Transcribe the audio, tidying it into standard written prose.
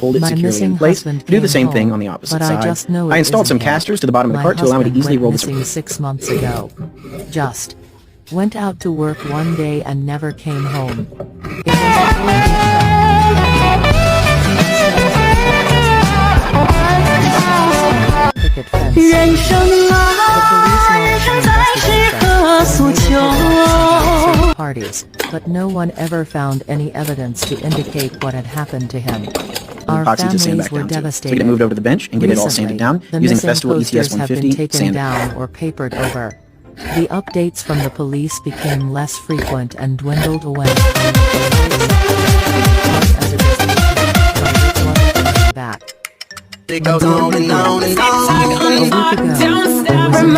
hold it My securely missing in place. husband Do the came same thing home, on the opposite but side. I just know I it installed some isn't him. casters to the bottom of the My cart to allow me to husband easily went roll this missing around. 6 months ago. Just went out to work one day and never came home. It was a picket fence. 人生 The police 啊，人 launched 生 an 在是 investigation 何诉 and 求？ certain parties, but no one ever found any evidence to indicate what had happened to him. Our Epoxy to sand families back were down to. So we devastated. get it moved over to the bench and get it all sanded down The using missing Festool ETS posters have been 150 taken sand. down or papered over. The updates from the police became less frequent and dwindled away. Back. It goes on and on and on. A week ago, there was a